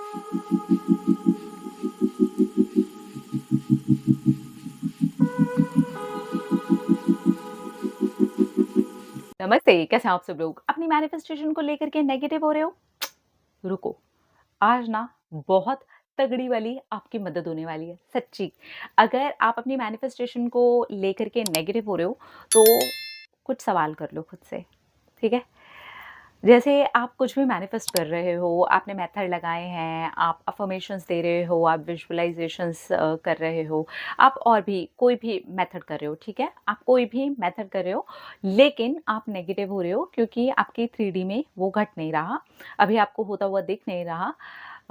नमस्ते, कैसे हैं आप सब लोग? अपनी मैनिफेस्टेशन को लेकर के नेगेटिव हो रहे हो? रुको, आज ना बहुत तगड़ी वाली आपकी मदद होने वाली है, सच्ची। अगर आप अपनी मैनिफेस्टेशन को लेकर के नेगेटिव हो रहे हो, तो कुछ सवाल कर लो खुद से, ठीक है? जैसे आप कुछ भी मैनिफेस्ट कर रहे हो, आपने मेथड लगाए हैं, आप अफ़र्मेशंस दे रहे हो, आप विजुअलाइज़ेशंस कर रहे हो, आप और भी कोई भी मेथड कर रहे हो, ठीक है? आप कोई भी मेथड कर रहे हो, लेकिन आप नेगेटिव हो रहे हो क्योंकि आपकी 3D में वो घट नहीं रहा, अभी आपको होता हुआ दिख नहीं रहा।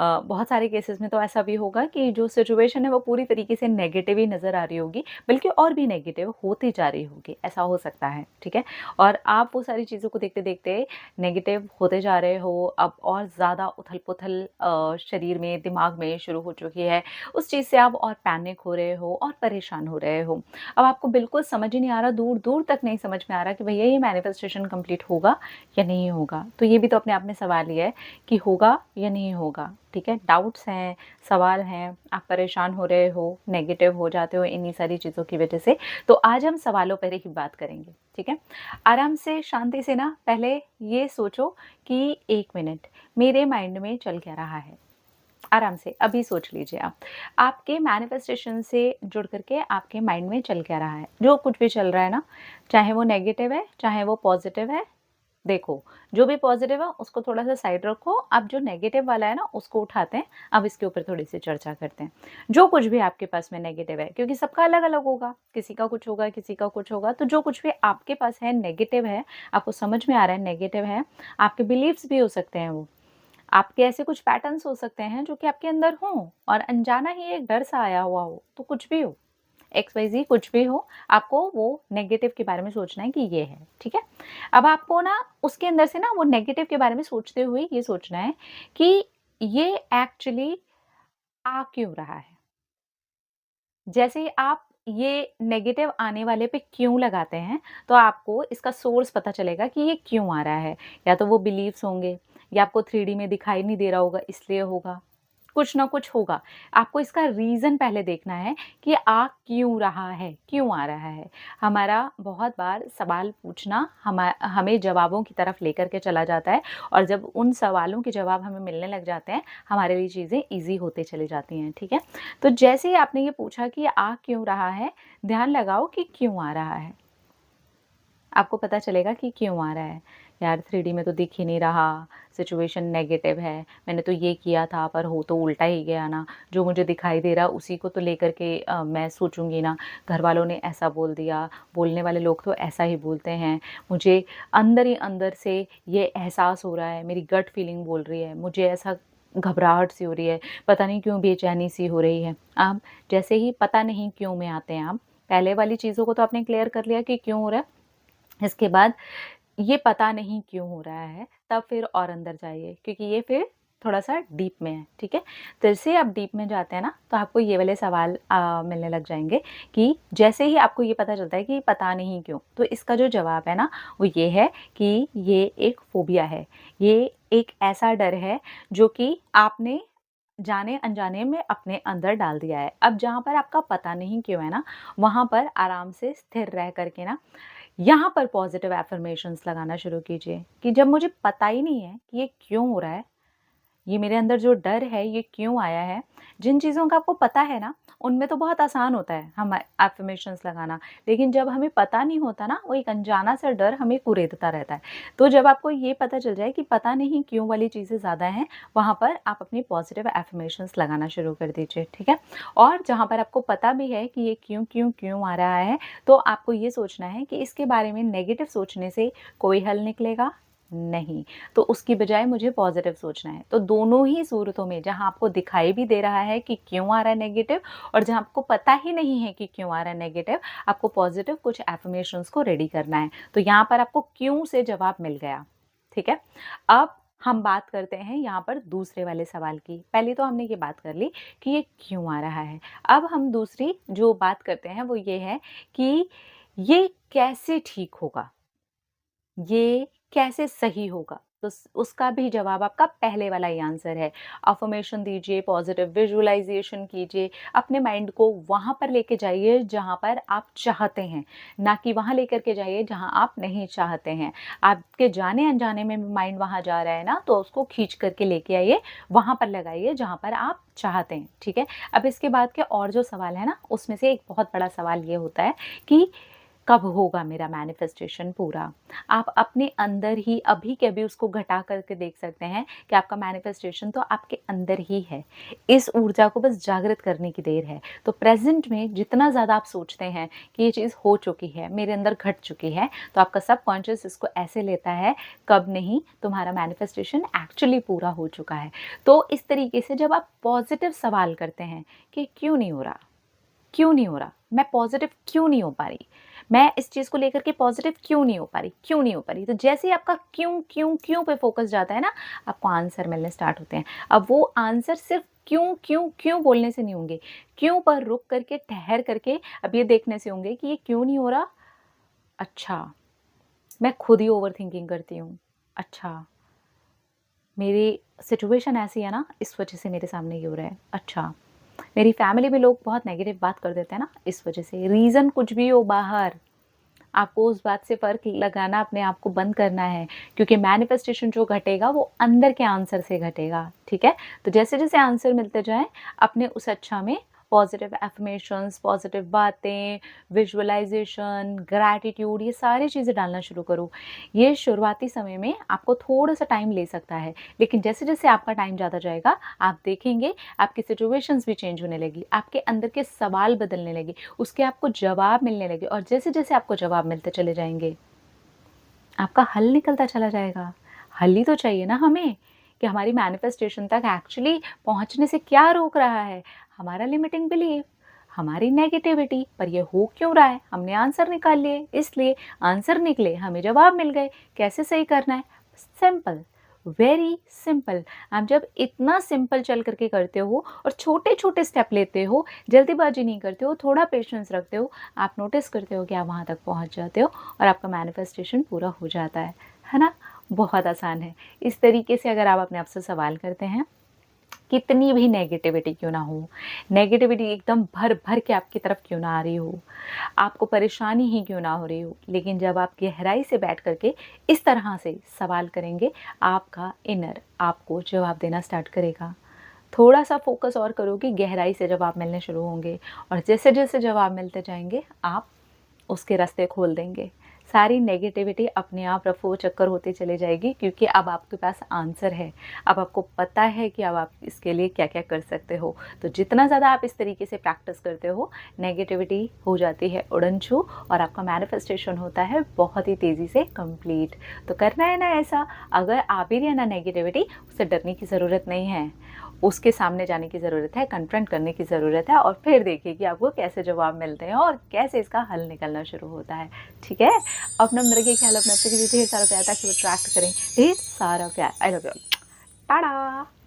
बहुत सारे केसेस में तो ऐसा भी होगा कि जो सिचुएशन है वो पूरी तरीके से नेगेटिव ही नज़र आ रही होगी, बल्कि और भी नेगेटिव होती जा रही होगी, ऐसा हो सकता है, ठीक है? और आप वो सारी चीज़ों को देखते-देखते नेगेटिव होते जा रहे हो, अब और ज़्यादा उथल-पुथल शरीर में, दिमाग में शुरू हो चुकी है। उस चीज़ से आप और पैनिक हो रहे हो और परेशान हो रहे हो। अब आपको बिल्कुल समझ ही नहीं आ रहा, दूर-दूर तक नहीं समझ में आ रहा कि भैया ये मैनिफेस्टेशन कंप्लीट होगा या नहीं होगा। तो ये भी तो अपने आप में सवाल ही है कि होगा या नहीं होगा, ठीक है? डाउट्स हैं, सवाल हैं, आप परेशान हो रहे हो, नेगेटिव हो जाते हो इन्हीं सारी चीज़ों की वजह से। तो आज हम सवालों पर ही बात करेंगे, ठीक है? आराम से, शांति से ना पहले ये सोचो कि 1 मिनट मेरे माइंड में चल क्या रहा है? आराम से अभी सोच लीजिए आप। आपके मैनिफेस्टेशन से जुड़ कर के आपके माइंड में चल क्या रहा है? जो कुछ भी चल रहा है ना, चाहे वो नेगेटिव है, चाहे वो पॉज़िटिव है, देखो, जो भी पॉज़िटिव है उसको थोड़ा-सा साइड रखो, अब जो नेगेटिव वाला है ना उसको उठाते हैं, अब इसके ऊपर थोड़ी-सी चर्चा करते हैं। जो कुछ भी आपके पास में नेगेटिव है, क्योंकि सबका अलग-अलग होगा, किसी का कुछ होगा, किसी का कुछ होगा, तो जो कुछ भी आपके पास है नेगेटिव है, आपको समझ में आ रहा है नेगेटिव है, आपके बिलीफ्स भी हो सकते हैं वो। आपके ऐसे कुछ पैटर्न्स हो सकते हैं जो कि आपके अंदर हों और अनजाना ही एक डर सा आया हुआ हो, तो कुछ भी हो। XYZ कुछ भी हो, आपको वो नेगेटिव के बारे में सोचना है कि ये है, ठीक है? अब आपको ना उसके अंदर से ना वो नेगेटिव के बारे में सोचते हुए ये सोचना है कि ये एक्चुअली आ क्यों रहा है? जैसे ही आप ये नेगेटिव आने वाले पे क्यों लगाते हैं, तो आपको इसका सोर्स पता चलेगा कि ये क्यों आ रहा है। या तो वो बिलीव्स होंगे, या आपको 3D में दिखाई नहीं दे रहा होगा इसलिए होगा। कुछ ना कुछ होगा। आपको इसका रीज़न पहले देखना है कि आ क्यों रहा है, क्यों आ रहा है? हमारा बहुत बार सवाल पूछना हमें जवाबों की तरफ लेकर के चला जाता है, और जब उन सवालों के जवाब हमें मिलने लग जाते हैं, हमारे लिए चीज़ें ईज़ी होते चली जाती हैं, ठीक है? तो जैसे ही आपने ये पूछा कि आ क्यों रहा है, ध्यान लगाओ कि क्यों आ रहा है। आपको पता चलेगा कि क्यों आ रहा है। यार 3D में तो दिख ही नहीं रहा, सिचुएशन नेगेटिव है, मैंने तो ये किया था पर हो तो उल्टा ही गया ना, जो मुझे दिखाई दे रहा उसी को तो लेकर के मैं सोचूँगी ना, घरवालों ने ऐसा बोल दिया, बोलने वाले लोग तो ऐसा ही बोलते हैं, मुझे अंदर ही अंदर से ये एहसास हो रहा है, मेरी गट फीलिंग बोल रही है, मुझे ऐसा घबराहट सी हो रही है, पता नहीं क्यों बेचैनी सी हो रही है। अब जैसे ही पता नहीं क्यों में आते हैं आप, पहले वाली चीज़ों को तो आपने क्लियर कर लिया कि क्यों हो रहा है। इसके बाद ये पता नहीं क्यों हो रहा है, तब फिर और अंदर जाइए क्योंकि ये फिर थोड़ा-सा डीप में है, ठीक है? तो जैसे ही आप डीप में जाते हैं ना, तो आपको ये वाले सवाल मिलने लग जाएँगे कि जैसे ही आपको ये पता चलता है कि पता नहीं क्यों, तो इसका जो जवाब है ना, वो ये है कि ये एक फ़ोबिया है। ये एक ऐसा डर है जो कि आपने जाने-अनजाने में अपने अंदर डाल दिया है। अब जहाँ पर आपका पता नहीं क्यों है ना, वहाँ पर आराम से स्थिर रह कर के ना यहाँ पर पॉज़िटिव अफ़र्मेशंस लगाना शुरू कीजिए कि जब मुझे पता ही नहीं है कि ये क्यों हो रहा है, ये मेरे अंदर जो डर है ये क्यों आया है? जिन चीज़ों का आपको पता है ना, उनमें तो बहुत आसान होता है हम अफ़र्मेशंस लगाना। लेकिन जब हमें पता नहीं होता ना, वो एक अनजाना सा डर हमें कुरेदता रहता है। तो जब आपको ये पता चल जाए कि पता नहीं क्यों वाली चीज़ें ज़्यादा हैं, वहाँ पर आप अपनी पॉज़िटिव अफ़र्मेशंस लगाना शुरू कर दीजिए, ठीक है? और जहाँ पर आपको पता भी है कि ये क्यों, क्यों, क्यों आ रहा है, तो आपको ये सोचना है कि इसके बारे में नेगेटिव सोचने से कोई हल निकलेगा? नहीं। तो उसकी बजाय मुझे पॉज़िटिव सोचना है। तो दोनों ही सूरतों में जहाँ आपको दिखाई भी दे रहा है कि क्यों आ रहा है नेगेटिव, और जहाँ आपको पता ही नहीं है कि क्यों आ रहा है नेगेटिव, आपको पॉज़िटिव कुछ अफ़र्मेशंस को रेडी करना है। तो यहाँ पर आपको क्यों से जवाब मिल गया, ठीक है? अब हम बात करते हैं यहाँ पर दूसरे वाले सवाल की। पहले तो हमने ये बात कर ली कि ये क्यों आ रहा है। अब हम दूसरी जो बात करते हैं वो ये है कि ये कैसे ठीक होगा? ये कैसे सही होगा? तो उसका भी जवाब आपका पहले वाला ही आंसर है। अफ़र्मेशन दीजिए, पॉजिटिव विजुअलाइज़ेशन कीजिए, अपने माइंड को वहाँ पर लेके जाइए जहाँ पर आप चाहते हैं, ना कि वहाँ लेकर के जाइए जहाँ आप नहीं चाहते हैं। आपके जाने-अनजाने में माइंड वहाँ जा रहा है ना, तो उसको खींच कर के लेके आइए, वहाँ पर लगाइए जहाँ पर आप चाहते हैं, ठीक है? अब इसके बाद के और जो सवाल है ना, उसमें से एक बहुत बड़ा सवाल ये होता है कि कब होगा मेरा मैनिफेस्टेशन पूरा? आप अपने अंदर ही अभी के अभी उसको घटा करके देख सकते हैं कि आपका मैनिफेस्टेशन तो आपके अंदर ही है। इस ऊर्जा को बस जागृत करने की देर है। तो प्रेज़ेंट में जितना ज़्यादा आप सोचते हैं कि ये चीज़ हो चुकी है, मेरे अंदर घट चुकी है, तो आपका सबकॉन्शियस इसको ऐसे लेता है, कब नहीं, तुम्हारा मैनिफेस्टेशन एक्चुअली पूरा हो चुका है। तो इस तरीके से जब आप पॉज़िटिव सवाल करते हैं कि क्यों नहीं हो रहा? क्यों नहीं हो रहा? मैं पॉज़िटिव क्यों नहीं हो पा रही? मैं इस चीज़ को लेकर के पॉज़िटिव क्यों नहीं हो पा रही? क्यों नहीं हो पा रही? तो जैसे ही आपका क्यों, क्यों, क्यों पे फ़ोकस जाता है ना, आपको आंसर मिलने स्टार्ट होते हैं। अब वो आंसर सिर्फ़ क्यों, क्यों, क्यों बोलने से नहीं होंगे। क्यों पर रुक करके, ठहर करके अब ये देखने से होंगे कि ये क्यों नहीं हो रहा? अच्छा, मैं खुद ही ओवरथिंकिंग करती हूँ। अच्छा, मेरी सिचुएशन ऐसी है ना, इस वज़ह से मेरे सामने ये हो रहा है। अच्छा, मेरी फैमिली में लोग बहुत नेगेटिव बात कर देते हैं ना, इस वज़ह से। रीज़न कुछ भी हो बाहर, आपको उस बात से फ़र्क लगाना अपने आप को बंद करना है, क्योंकि मैनिफेस्टेशन जो घटेगा वो अंदर के आंसर से घटेगा, ठीक है? तो जैसे-जैसे आंसर मिलते जाएँ, अपने उस अच्छा में पॉज़िटिव अफ़र्मेशंस, पॉज़िटिव बातें, विजुअलाइज़ेशन, ग्रैटिट्यूड, ये सारी चीज़ें डालना शुरू करो। ये शुरुआती समय में आपको थोड़ा-सा टाइम ले सकता है, लेकिन जैसे-जैसे आपका टाइम ज़्यादा जाएगा, आप देखेंगे आपकी सिचुएशंस भी चेंज होने लगी, आपके अंदर के सवाल बदलने लगे, उसके आपको जवाब मिलने लगे, और जैसे-जैसे आपको जवाब मिलते चले जाएँगे, आपका हल निकलता चला जाएगा। हल ही तो चाहिए ना हमें, कि हमारी मैनिफेस्टेशन तक एक्चुअली पहुँचने से क्या रोक रहा है? हमारा लिमिटिंग बिलीफ, हमारी नेगेटिविटी। पर ये हो क्यों रहा है? हमने आंसर निकाल लिए, इसलिए आंसर निकले, हमें जवाब मिल गए। कैसे सही करना है? Simple, very simple. आप जब इतना सिंपल चल करके करते हो और छोटे-छोटे स्टेप लेते हो, जल्दीबाजी नहीं करते हो, थोड़ा पेशेंस रखते हो, आप नोटिस करते हो कि आप वहाँ तक पहुँच जाते हो और आपका मैनिफेस्टेशन पूरा हो जाता है ना? बहुत आसान है। इस तरीके से अगर आप अपने आप से सवाल करते हैं, कितनी भी नेगेटिविटी क्यों ना हो, नेगेटिविटी एकदम भर-भर के आपकी तरफ क्यों ना आ रही हो, आपको परेशानी ही क्यों ना हो रही हो, लेकिन जब आप गहराई से बैठ करके इस तरह से सवाल करेंगे, आपका इनर आपको जवाब देना स्टार्ट करेगा। थोड़ा-सा फ़ोकस और करो कि गहराई से जवाब मिलने शुरू होंगे, और जैसे-जैसे जवाब मिलते जाएँगे, आप उसके रास्ते खोल देंगे। सारी नेगेटिविटी अपने आप रफ़ो चक्कर होती चली जाएगी, क्योंकि अब आपके पास आंसर है। अब आपको पता है कि अब आप इसके लिए क्या-क्या कर सकते हो। तो जितना ज़्यादा आप इस तरीके से प्रैक्टिस करते हो, नेगेटिविटी हो जाती है उड़न-छू, और आपका मैनिफेस्टेशन होता है बहुत ही तेज़ी से कंप्लीट। तो करना है ना ऐसा, अगर आ भी रही है ना नेगेटिविटी, उससे डरने की ज़रूरत नहीं है। उसके सामने जाने की ज़रूरत है, कन्फ्रंट करने की ज़रूरत है, और फिर देखिए कि आपको कैसे जवाब मिलते हैं और कैसे इसका हल निकलना शुरू होता है, ठीक है? अपना मन रखिए ख्याल, अपने आप से कीजिए ढेर सारा प्यार, ताकि वो अट्रैक्ट करें ढेर सारा प्यार। I love you all. Tata.